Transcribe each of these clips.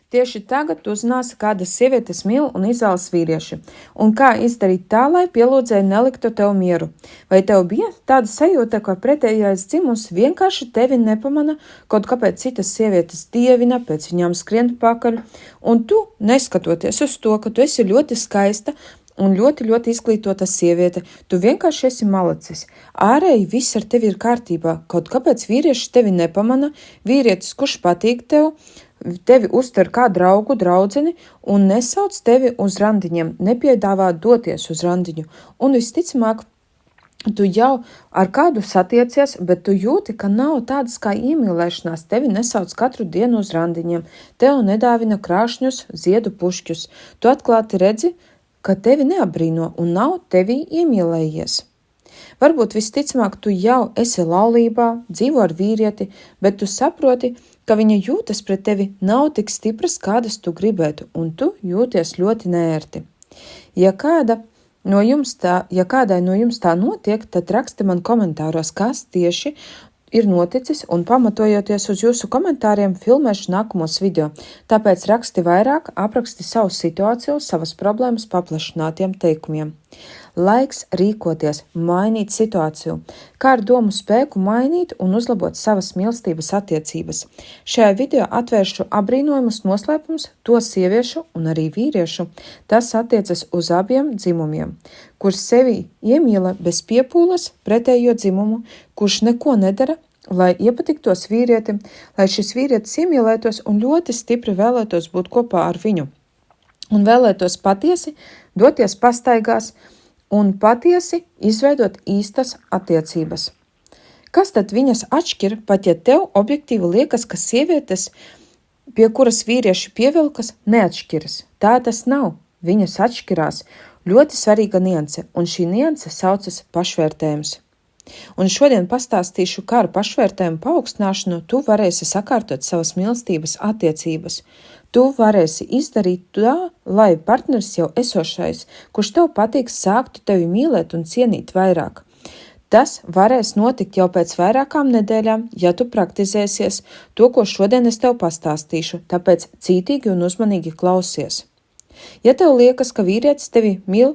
Tieši tagad tu uzzināsi, kādas sievietes mīl un izvēlas vīrieši, un kā izdarīt tā, lai pielūdzēji neliktu tev mieru. Vai tev bija tāda sajūta, ka pretējais dzimums vienkārši tevi nepamana, kaut kāpēc citas sievietes dievina, pēc viņām skrien pakaļ, un tu, neskatoties uz to, ka tu esi ļoti skaista un ļoti izglītota sieviete, tu vienkārši esi malacis. Ārēji viss ar tevi ir kārtībā, kaut kāpēc vīrieši tevi nepamana, vīrietis, kurš patīk tevi uztver kā draugu, draudzeni un nesauc tevi uz randiņiem, nepiedāvā doties uz randiņu. Un visticamāk, tu jau ar kādu satiecies, bet tu jūti, ka nav tādas kā iemīlēšanās, tevi nesauc katru dienu uz randiņiem, tev nedāvina krāšņus ziedu pušķus. Tu atklāti redzi, ka tevi neapbrīno un nav tevi iemīlējies. Varbūt visticamāk, tu jau esi laulībā, dzīvo ar vīrieti, bet tu saproti, ka viņa jūtas pret tevi nav tik stipras, kādas tu gribētu, un tu jūties ļoti neērti. Ja kādai no jums tā notiek, tad raksti man komentāros, kas tieši ir noticis, un pamatojoties uz jūsu komentāriem filmēšu nākamos video. Tāpēc raksti vairāk, apraksti savu situāciju, savas problēmas paplašinātiem teikumiem. Laiks rīkoties, mainīt situāciju, kā ar domu spēku mainīt un uzlabot savas mīlestības attiecības. Šajā video atvēršu apbrīnojumus noslēpumus to sieviešu un arī vīriešu. Tas attiecas uz abiem dzimumiem, kurš sevi iemīla bez piepūles pretējo dzimumu, kurš neko nedara, lai iepatiktos vīrietim, lai šis vīrietis iemīlētos un ļoti stipri vēlētos būt kopā ar viņu. Un vēlētos patiesi doties pastaigās un patiesi izveidot īstas attiecības. Kas tad viņas atšķir, pat ja tev objektīvi liekas, ka sievietes, pie kuras vīrieši pievilkas, neatšķiras? Tā tas nav. Viņas atšķirās. Ļoti svarīga nianse, un šī nianse saucas pašvērtējums. Un šodien pastāstīšu, kā ar pašvērtējumu paaugstināšanu tu varēsi sakārtot savas mīlestības attiecības. Tu varēsi izdarīt tā, lai partneris jau esošais, kurš tev patīk, sāktu tevi mīlēt un cienīt vairāk. Tas varēs notikt jau pēc vairākām nedēļām, ja tu praktizēsies to, ko šodien es tev pastāstīšu, tāpēc cītīgi un uzmanīgi klausies. Ja tev liekas, ka vīrietis tevi mīl,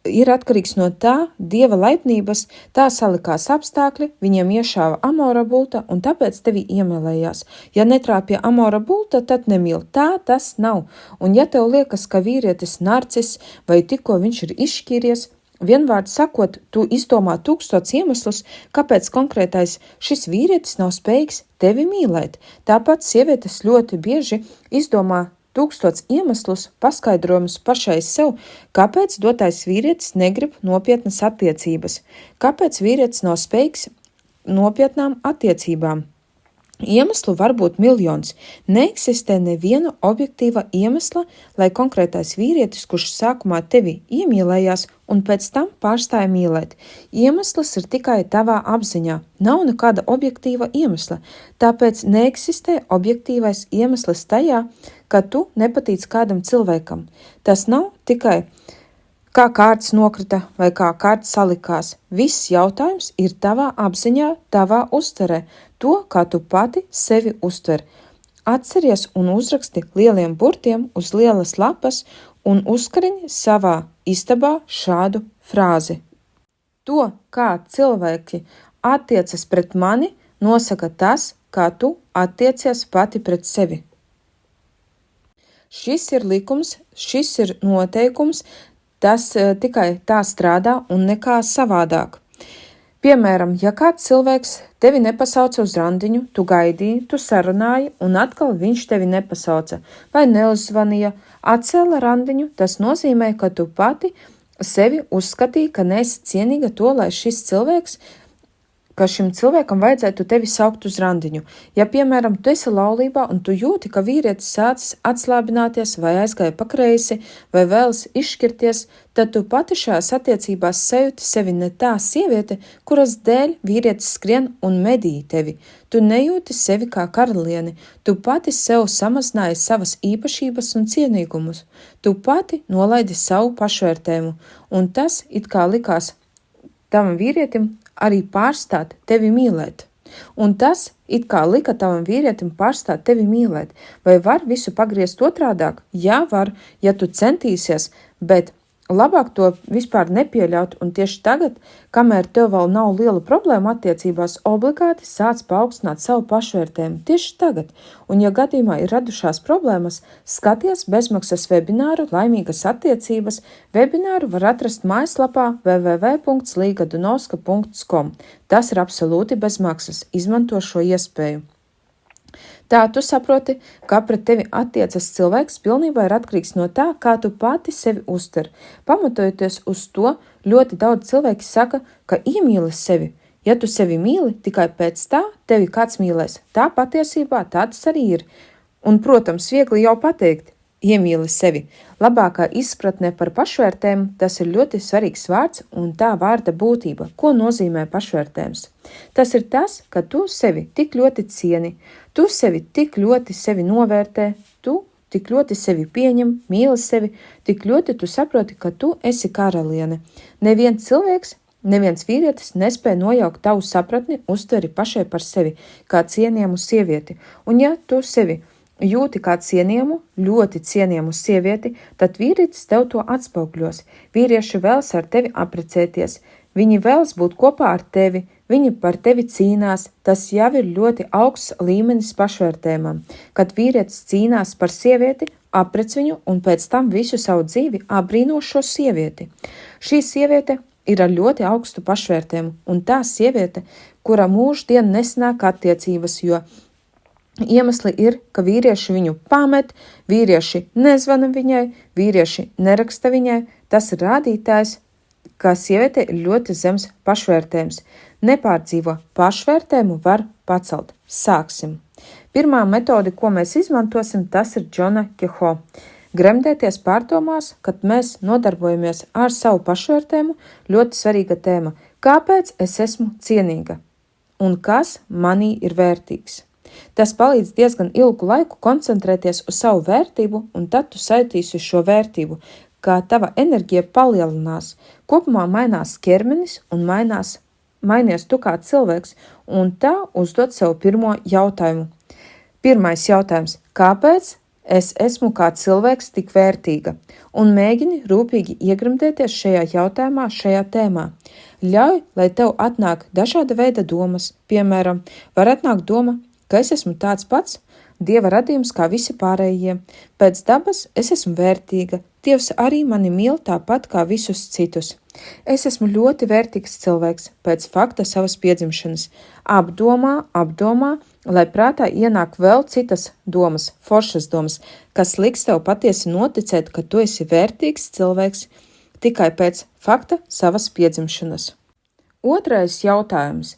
ir atkarīgs no tā Dieva laipnības, tā salikās apstākļi, viņiem iešāva amora bulta un tāpēc tevi iemīlējās. Ja netrāpja amora bulta, tad nemīl. Tā tas nav. Un ja tev liekas, ka vīrietis narcis vai tikko viņš ir izšķīries, vienvārds sakot, tu izdomā 1000 iemeslus, kāpēc konkrētais šis vīrietis nav spējīgs tevi mīlēt. Tāpat sievietes ļoti bieži izdomā 1000 iemeslus, paskaidrojumus pašai sev, kāpēc dotais vīrietis negrib nopietnas attiecības, kāpēc vīrietis nav spējīgs nopietnām attiecībām. Iemeslu var būt miljons. Neeksistē neviena objektīva iemesla, lai konkrētais vīrietis, kurš sākumā tevi iemīlējās un pēc tam pārstāja mīlēt. Iemesls ir tikai tavā apziņā. Nav nekāda objektīva iemesla, tāpēc neeksistē objektīvais iemesls tajā, ka tu nepatīc kādam cilvēkam. Tas nav tikai kā kārts nokrita vai kā kārts salikās. Viss jautājums ir tavā apziņā, tavā uztverē, to, kā tu pati sevi uztver. Atceries un uzraksti lieliem burtiem uz lielas lapas un uzkariņ savā istabā šādu frāzi. To, kā cilvēki attiecas pret mani, nosaka tas, kā tu attiecies pati pret sevi. Šis ir likums, šis ir noteikums, tas tikai tā strādā un nekā savādāk. Piemēram, ja kāds cilvēks tevi nepasauca uz randiņu, tu gaidīji, tu sarunāji, un atkal viņš tevi nepasauca vai neuzvanīja, atcēla randiņu, tas nozīmē, ka tu pati sevi uzskatīji, ka neesi cienīga to, lai ka šim cilvēkam vajadzētu tevi saukt uz randiņu. Ja, piemēram, tu esi laulībā un tu jūti, ka vīrietis sācis atslābināties vai aizgāja pa kreisi vai vēlas izšķirties, tad tu pati šajās attiecībās sajūti sevi ne tā sieviete, kuras dēļ vīrietis skrien un medīja tevi. Tu nejūti sevi kā karalieni, tu pati sev samazināji savas īpašības un cienīgumus. Tu pati nolaidi savu pašvērtējumu, un tas it kā likās tavam vīrietim arī pārstāt tevi mīlēt. Un tas it kā lika tavam vīrietim pārstāt tevi mīlēt. Vai var visu pagriezt otrādāk? Jā, var, ja tu centīsies, bet labāk to vispār nepieļaut, un tieši tagad, kamēr tev vēl nav liela problēma attiecībās, obligāti sāc paaugstināt savu pašvērtējumu. Tieši tagad. Un ja gadījumā ir radušās problēmas, skaties bezmaksas webināru Laimīgas attiecības. Webināru var atrast mājaslapā www.ligadunovska.com. Tas ir absolūti bez maksas. Izmanto šo iespēju. Tā tu saproti, kā pret tevi attiecas cilvēks pilnībā ir atkarīgs no tā, kā tu pati sevi uztver. Pamatojoties uz to, ļoti daudz cilvēki saka, ka iemīli sevi. Ja tu sevi mīli, tikai pēc tā tevi kāds mīlēs. Tā patiesībā tāds arī ir. Un, protams, viegli jau pateikt, iemīli sevi. Labākā izpratne par pašvērtējumu, tas ir ļoti svarīgs vārds un tā vārda būtība. Ko nozīmē pašvērtējums? Tas ir tas, ka tu sevi tik ļoti cieni, tu sevi tik ļoti sevi novērtē, tu tik ļoti sevi pieņem, mīli sevi, tik ļoti tu saproti, ka tu esi karaliene. Neviens cilvēks, neviens vīrietis nespēja nojaukt tavu sapratni, uztveri pašai par sevi, kā cienījamu sievieti. Un ja tu sevi jūti kā cienījamu, ļoti cienījamu sievieti, tad vīrietis tev to atspoguļos. Vīrieši vēlas ar tevi apprecēties, viņi vēlas būt kopā ar tevi, viņi par tevi cīnās, tas jau ir ļoti augsts līmenis pašvērtējumam. Kad vīrietis cīnās par sievieti, aprec viņu un pēc tam visu savu dzīvi apbrīno šo sievieti. Šī sieviete ir ar ļoti augstu pašvērtējumu, un tā sieviete, kura mūždien nesnāk attiecības, jo iemesli ir, ka vīrieši viņu pamet, vīrieši nezvana viņai, vīrieši neraksta viņai. Tas ir rādītājs, ka sieviete ir ļoti zems pašvērtējums. Nepārdzīvo pašvērtējumu var pacelt. Sāksim. Pirmā metode, ko mēs izmantosim, tas ir Džona Keho. Gremdēties pārdomās, kad mēs nodarbojamies ar savu pašvērtējumu, ļoti svarīga tēma. Kāpēc es esmu cienīga? Un kas manī ir vērtīgs? Tas palīdz diezgan ilgu laiku koncentrēties uz savu vērtību, un tad tu sajūtīsi šo vērtību, kā tava enerģija palielinās. Kopumā mainās ķermenis un mainies tu kā cilvēks, un tā uzdot sev pirmo jautājumu. Pirmais jautājums – kāpēc es esmu kā cilvēks tik vērtīga? Un mēģini rūpīgi iegremdēties šajā jautājumā, šajā tēmā. Ļauj, lai tev atnāk dažāda veida domas. Piemēram, var atnākt doma, ka es esmu tāds pats, Dieva radījums kā visi pārējie. Pēc dabas es esmu vērtīga, Dievs arī mani mīl tāpat kā visus citus. Es esmu ļoti vērtīgs cilvēks pēc fakta savas piedzimšanas. Apdomā, lai prātā ienāk vēl citas domas, foršas domas, kas liks tev patiesi noticēt, ka tu esi vērtīgs cilvēks tikai pēc fakta savas piedzimšanas. Otrais jautājums.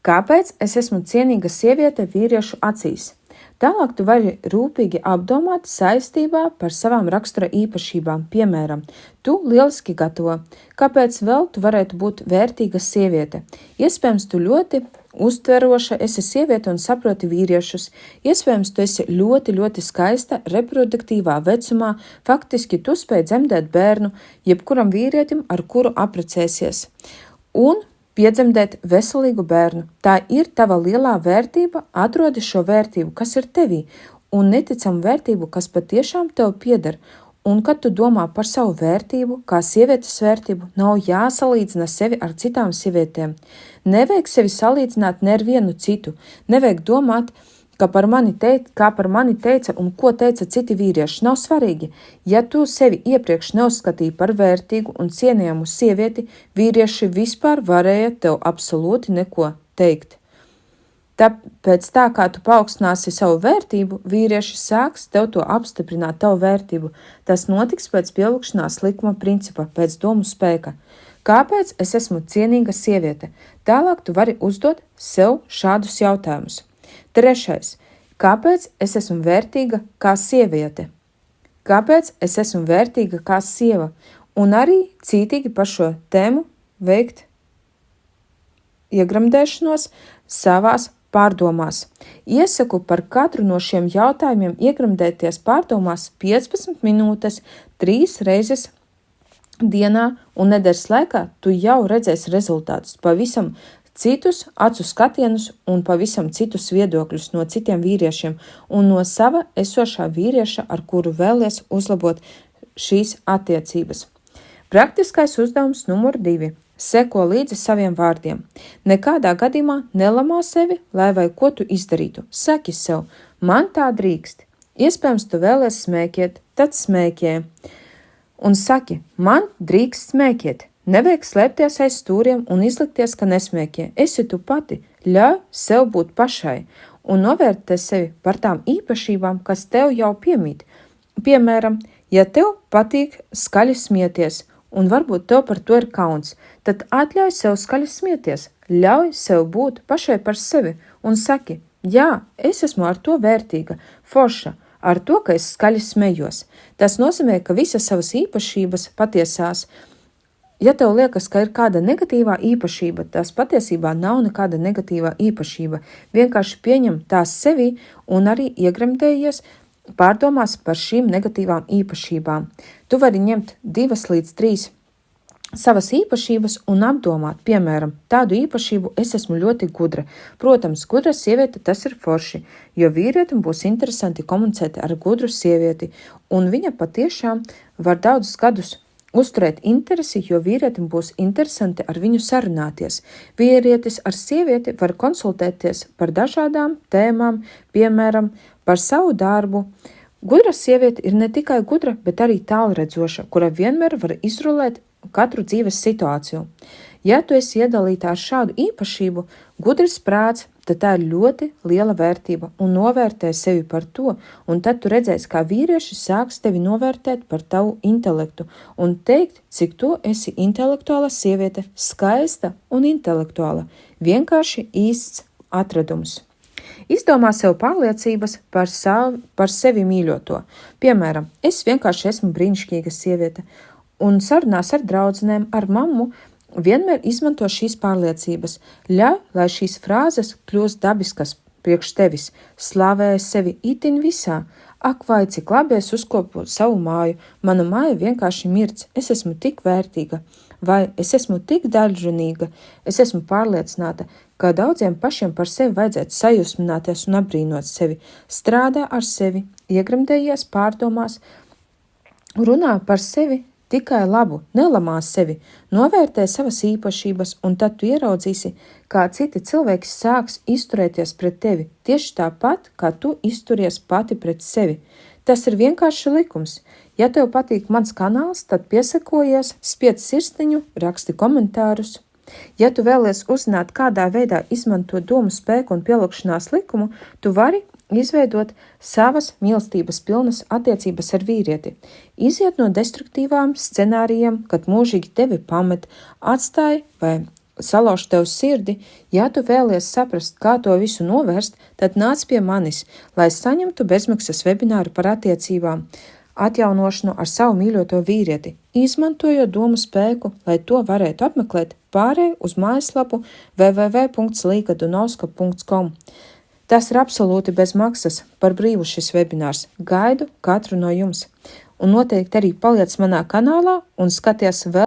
Kāpēc es esmu cienīga sieviete vīriešu acīs? Tālāk tu vari rūpīgi apdomāt saistībā par savām rakstura īpašībām. Piemēram, tu lieliski gatavo. Kāpēc vēl tu varētu būt vērtīga sieviete? Iespējams, tu ļoti uztveroša esi sieviete un saproti vīriešus. Iespējams, tu esi ļoti, ļoti skaista reproduktīvā vecumā. Faktiski tu spēj dzemdēt bērnu, jebkuram vīrietim, ar kuru apprecēsies. Un piedzemdēt veselīgu bērnu. Tā ir tava lielā vērtība, atrodi šo vērtību, kas ir tevī, un neticamu vērtību, kas patiešām tev pieder. Un, kad tu domā par savu vērtību, kā sievietes vērtību, nav jāsalīdzina sevi ar citām sievietēm. Nevajag sevi salīdzināt ne ar vienu citu. Nevajag domāt, kā par mani teica un ko teica citi vīrieši. Nav svarīgi. Ja tu sevi iepriekš neuzskatīji par vērtīgu un cienījamu sievieti, vīrieši vispār varēja tev absolūti neko teikt. Tāpēc tā, kā tu paaugstināsi savu vērtību, vīrieši sāks tev to apstiprināt tavu vērtību. Tas notiks pēc pielūgšanās likuma principa, pēc domu spēka. Kāpēc es esmu cienīga sieviete? Tālāk tu vari uzdot sev šādus jautājumus. Trešais. Kāpēc es esmu vērtīga kā sieviete? Kāpēc es esmu vērtīga kā sieva? Un arī cītīgi par šo tēmu veikt iegremdēšanos savās pārdomās. Iesaku par katru no šiem jautājumiem iegremdēties pārdomās 15 minūtes 3 reizes dienā, un nedēļas laikā tu jau redzēsi rezultātus. Pavisam citus acu skatienus un pavisam citus viedokļus no citiem vīriešiem un no sava esošā vīrieša, ar kuru vēlies uzlabot šīs attiecības. Praktiskais uzdevums numur 2. Seko līdzi saviem vārdiem. Nekādā gadījumā nelamā sevi, lai vai ko tu izdarītu. Saki sev, man tā drīkst. Iespējams, tu vēlies smēķēt, tad smēķē. Un saki, man drīkst smēķēt. Nevajag slēpties aiz stūriem un izlikties, ka nesmēķē. Esi tu pati, ļauj sev būt pašai un novērtē sevi par tām īpašībām, kas tev jau piemīt. Piemēram, ja tev patīk skaļi smieties, un varbūt tev par to ir kauns, tad atļauj sev skaļi smieties, ļauj sev būt pašai par sevi un saki, jā, es esmu ar to vērtīga, forša, ar to, ka es skaļi smejos. Tas nozīmē, ka visas savas īpašības patiesās, ja tev liekas, ka ir kāda negatīvā īpašība, tas patiesībā nav nekāda negatīvā īpašība. Vienkārši pieņem tās sevi un arī iegremdējies pārdomās par šīm negatīvām īpašībām. Tu vari ņemt 2 līdz 3 savas īpašības un apdomāt, piemēram, tādu īpašību es esmu ļoti gudra. Protams, gudra sieviete tas ir forši, jo vīrietim būs interesanti komunicēt ar gudru sievieti, un viņa patiešām var daudzus gadus uzturēt interesi, jo vīrietim būs interesanti ar viņu sarunāties. Vīrietis ar sievieti var konsultēties par dažādām tēmām, piemēram, par savu darbu. Gudra sieviete ir ne tikai gudra, bet arī tālredzoša, kura vienmēr var izrulēt katru dzīves situāciju. Ja tu esi iedalīta ar šādu īpašību, gudrs prāts, tad tā ir ļoti liela vērtība un novērtē sevi par to, un tad tu redzēsi, kā vīrieši sāks tevi novērtēt par tavu intelektu un teikt, cik tu esi intelektuāla sieviete, skaista un intelektuāla, vienkārši īsts atradums. Izdomā sev pārliecības par sevi mīļoto. Piemēram, es vienkārši esmu brīnišķīga sieviete, un sarunās ar draudzenēm, ar mammu, vienmēr izmanto šīs pārliecības. Ļauj, lai šīs frāzes kļūst dabiskas priekš tevis. Slavēj sevi itin visā. Ak, vai cik labi es uzkopu savu māju. Mana māja vienkārši mirds. Es esmu tik vērtīga. Vai es esmu tik daļrunīga. Es esmu pārliecināta, ka daudziem pašiem par sevi vajadzētu sajūsmināties un apbrīnot sevi. Strādā ar sevi, iegremdējies pārdomās, runā par sevi, tikai labu, nelamā sevi, novērtē savas īpašības, un tad tu ieraudzīsi, kā citi cilvēki sāks izturēties pret tevi, tieši tāpat, kā tu izturies pati pret sevi. Tas ir vienkārši likums. Ja tev patīk mans kanāls, tad piesakojies, spiedz sirsniņu, raksti komentārus. Ja tu vēlies uzzināt, kādā veidā izmantot domu spēku un pielūgšanās likumu, tu vari izveidot savas mīlestības pilnas attiecības ar vīrieti. Iziet no destruktīvām scenārijiem, kad mūžīgi tevi pamet, atstāj vai salauž tev sirdi. Ja tu vēlies saprast, kā to visu novērst, tad nāc pie manis, lai saņemtu bezmaksas webināru par attiecībām, atjaunošanu ar savu mīļoto vīrieti, izmantojot domu spēku, lai to varētu apmeklēt pārēj uz mājaslapu www.līgadunovska.com. Tas ir absolūti bez maksas, par brīvu šis webinārs. Gaidu katru no jums. Un noteikti arī paliec manā kanālā un skaties vēl